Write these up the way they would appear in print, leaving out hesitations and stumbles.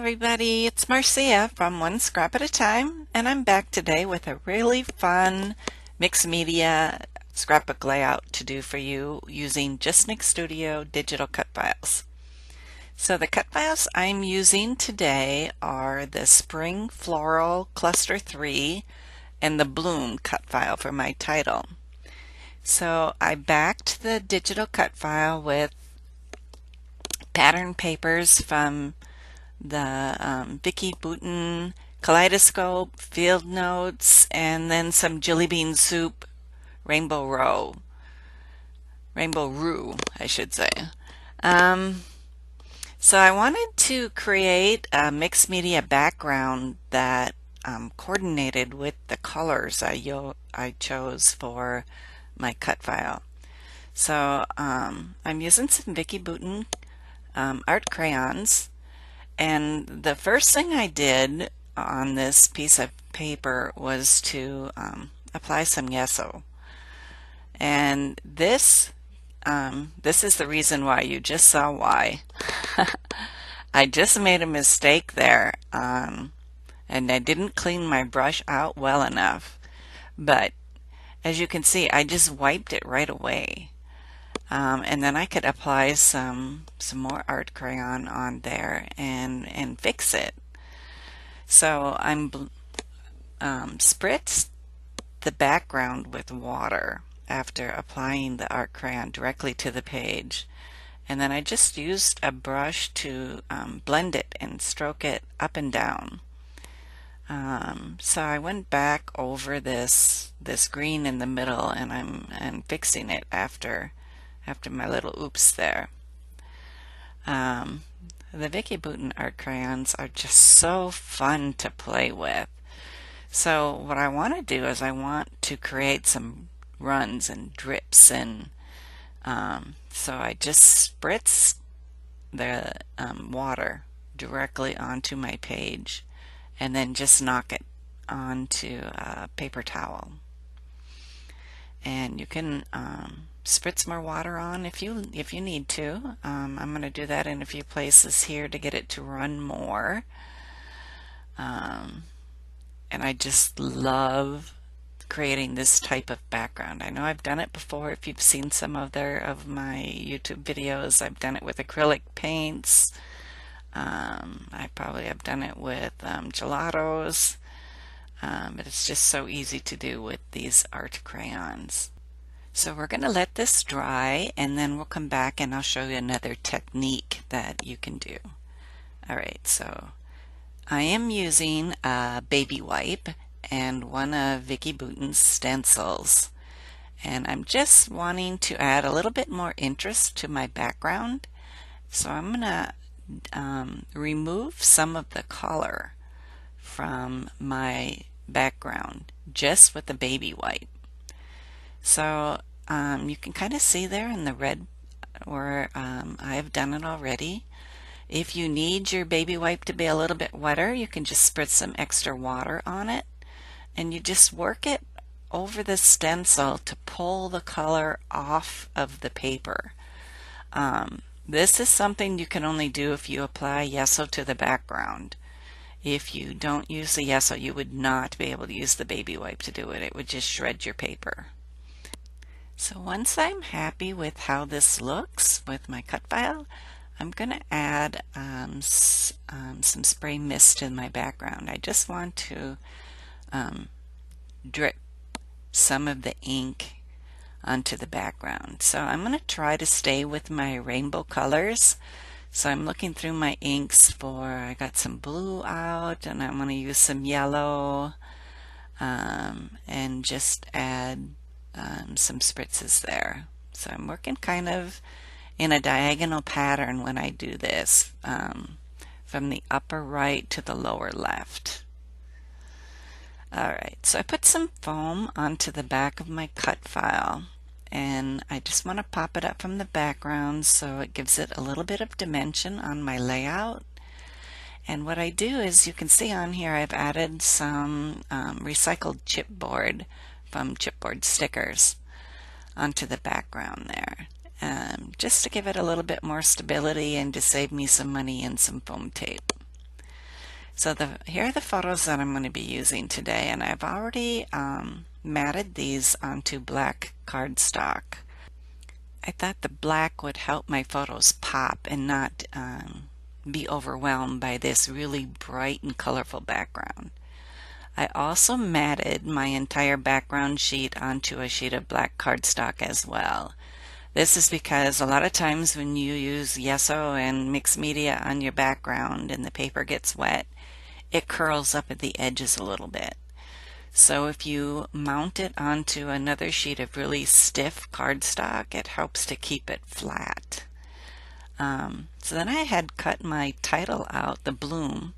everybody, it's Marcia from One Scrap at a Time, and I'm back today with a really fun mixed media scrapbook layout to do for you using JustNick Studio digital cut files. So the cut files I'm using today are the Spring Floral Cluster 3 and the Bloom cut file for my title. So I backed the digital cut file with pattern papers from the Vicki Boutin Kaleidoscope, Field Notes, and then some Jillibean Soup Rainbow Roux, I should say. So I wanted to create a mixed media background that coordinated with the colors I chose for my cut file. So I'm using some Vicki Boutin art crayons. And the first thing I did on this piece of paper was to apply some gesso. And this is the reason why. You just saw why. I just made a mistake there, and I didn't clean my brush out well enough. But as you can see, I just wiped it right away. And then I could apply some more art crayon on there and fix it. So I'm spritzed the background with water after applying the art crayon directly to the page. And then I just used a brush to blend it and stroke it up and down. So I went back over this green in the middle, and I'm fixing it after my little oops there. The Vicki Boutin art crayons are just so fun to play with. So what I want to do is I want to create some runs and drips, and so I just spritz the water directly onto my page and then just knock it onto a paper towel. And you can spritz more water on if you need to. I'm going to do that in a few places here to get it to run more. And I just love creating this type of background. I know I've done it before. If you've seen some other of my YouTube videos, I've done it with acrylic paints. I probably have done it with gelatos. But it's just so easy to do with these art crayons. So we're going to let this dry, and then we'll come back and I'll show you another technique that you can do. Alright, so I am using a baby wipe and one of Vicki Boutin's stencils. And I'm just wanting to add a little bit more interest to my background. So I'm going to remove some of the color from my background just with the baby wipe. So you can kind of see there in the red where I've done it already. If you need your baby wipe to be a little bit wetter, you can just spritz some extra water on it, and you just work it over the stencil to pull the color off of the paper. This is something you can only do if you apply gesso to the background. If you don't use the gesso, you would not be able to use the baby wipe to do it. It would just shred your paper. So once I'm happy with how this looks with my cut file, I'm going to add some spray mist in my background. I just want to drip some of the ink onto the background. So I'm going to try to stay with my rainbow colors. So I'm looking through my inks I got some blue out, and I'm going to use some yellow and just add some spritzes there. So I'm working kind of in a diagonal pattern when I do this, from the upper right to the lower left. Alright, so I put some foam onto the back of my cut file, and I just want to pop it up from the background so it gives it a little bit of dimension on my layout. And what I do is, you can see on here I've added some recycled chipboard from chipboard stickers onto the background there, just to give it a little bit more stability and to save me some money and some foam tape. So here are the photos that I'm going to be using today, and I've already matted these onto black cardstock. I thought the black would help my photos pop and not be overwhelmed by this really bright and colorful background. I also matted my entire background sheet onto a sheet of black cardstock as well. This is because a lot of times when you use gesso and mixed media on your background and the paper gets wet, it curls up at the edges a little bit. So if you mount it onto another sheet of really stiff cardstock, it helps to keep it flat. So then I had cut my title out, the bloom,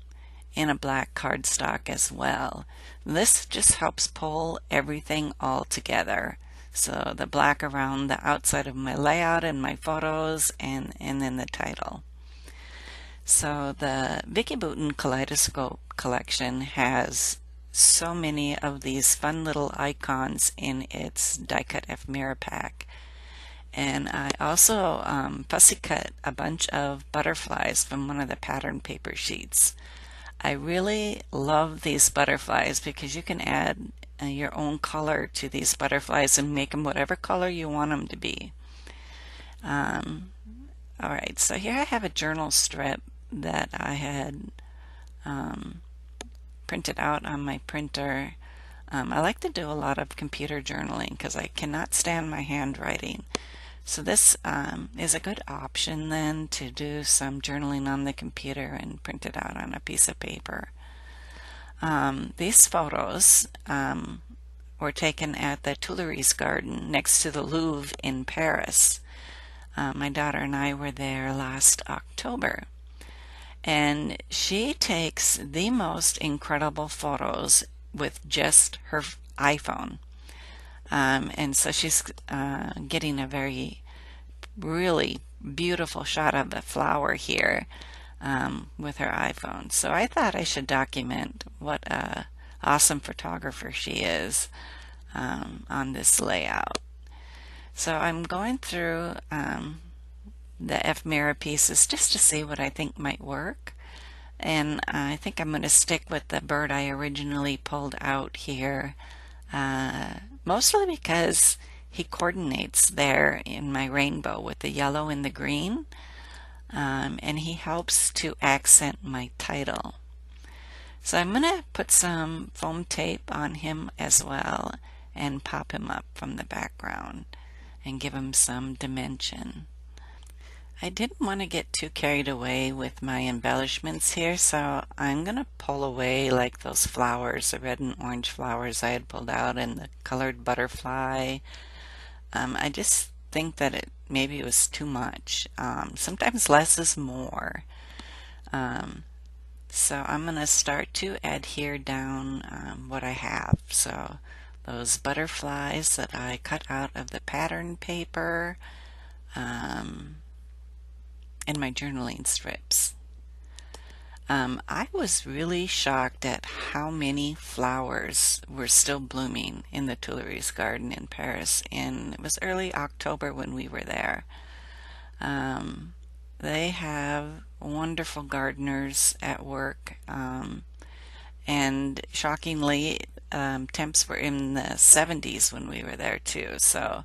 in a black cardstock as well. This just helps pull everything all together. So the black around the outside of my layout and my photos, and then the title. So the Vicki Boutin Kaleidoscope collection has so many of these fun little icons in its die cut ephemera pack. And I also fussy cut a bunch of butterflies from one of the pattern paper sheets. I really love these butterflies because you can add your own color to these butterflies and make them whatever color you want them to be. Alright, so here I have a journal strip that I had printed out on my printer. I like to do a lot of computer journaling because I cannot stand my handwriting. So this is a good option then to do some journaling on the computer and print it out on a piece of paper. These photos were taken at the Tuileries Garden next to the Louvre in Paris. My daughter and I were there last October. And she takes the most incredible photos with just her iPhone. And so she's getting a really beautiful shot of the flower here with her iPhone. So I thought I should document what a awesome photographer she is on this layout. So I'm going through the ephemera pieces just to see what I think might work. And I think I'm going to stick with the bird I originally pulled out here. Mostly because he coordinates there in my rainbow with the yellow and the green, and he helps to accent my title. So I'm going to put some foam tape on him as well and pop him up from the background and give him some dimension. I didn't want to get too carried away with my embellishments here, so I'm going to pull away like those flowers, the red and orange flowers I had pulled out, and the colored butterfly. I just think that maybe it was too much. Sometimes less is more. So I'm going to start to adhere down what I have. So those butterflies that I cut out of the pattern paper, and my journaling strips. I was really shocked at how many flowers were still blooming in the Tuileries Garden in Paris, and it was early October when we were there. They have wonderful gardeners at work, and shockingly temps were in the 70s when we were there too, so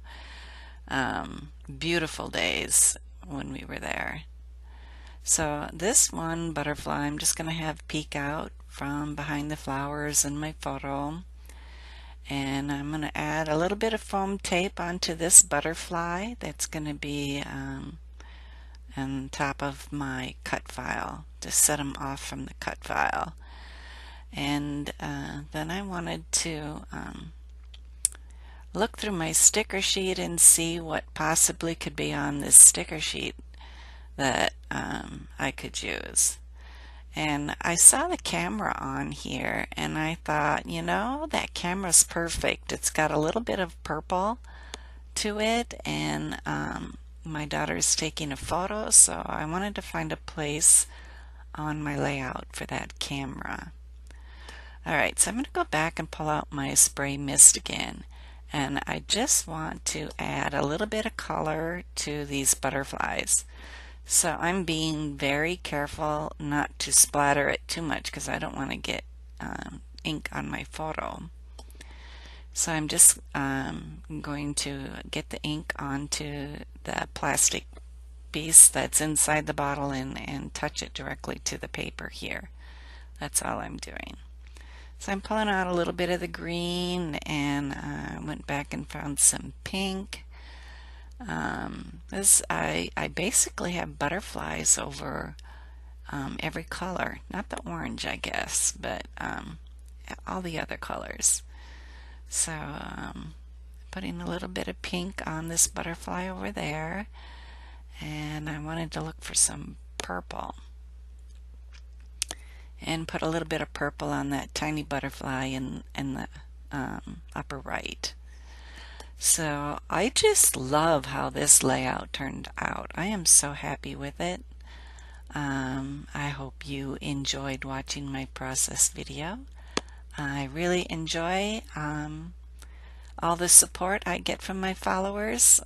beautiful days when we were there. So this one butterfly I'm just going to have peek out from behind the flowers in my photo, and I'm going to add a little bit of foam tape onto this butterfly that's going to be on top of my cut file to set them off from the cut file. And then I wanted to look through my sticker sheet and see what possibly could be on this sticker sheet that I could use. And I saw the camera on here and I thought, you know, that camera's perfect. It's got a little bit of purple to it, and my daughter's taking a photo, so I wanted to find a place on my layout for that camera. Alright, so I'm going to go back and pull out my spray mist again, and I just want to add a little bit of color to these butterflies. So I'm being very careful not to splatter it too much because I don't want to get ink on my photo. So I'm just going to get the ink onto the plastic piece that's inside the bottle and touch it directly to the paper here. That's all I'm doing. So I'm pulling out a little bit of the green and went back and found some pink. I basically have butterflies over every color. Not the orange, I guess, but all the other colors. So putting a little bit of pink on this butterfly over there, and I wanted to look for some purple and put a little bit of purple on that tiny butterfly in the upper right. So I just love how this layout turned out. I am so happy with it. I hope you enjoyed watching my process video. I really enjoy all the support I get from my followers.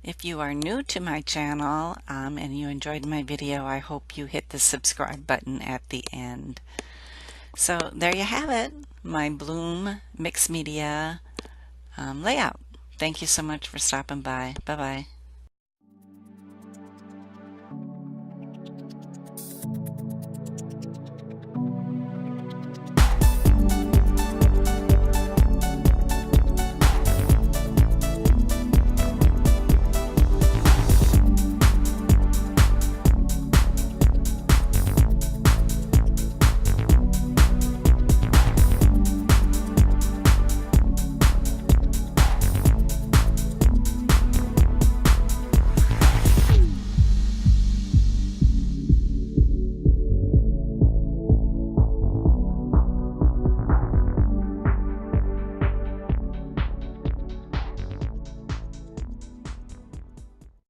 If you are new to my channel and you enjoyed my video, I hope you hit the subscribe button at the end. So there you have it, my Bloom mixed media layout. Thank you so much for stopping by. Bye-bye.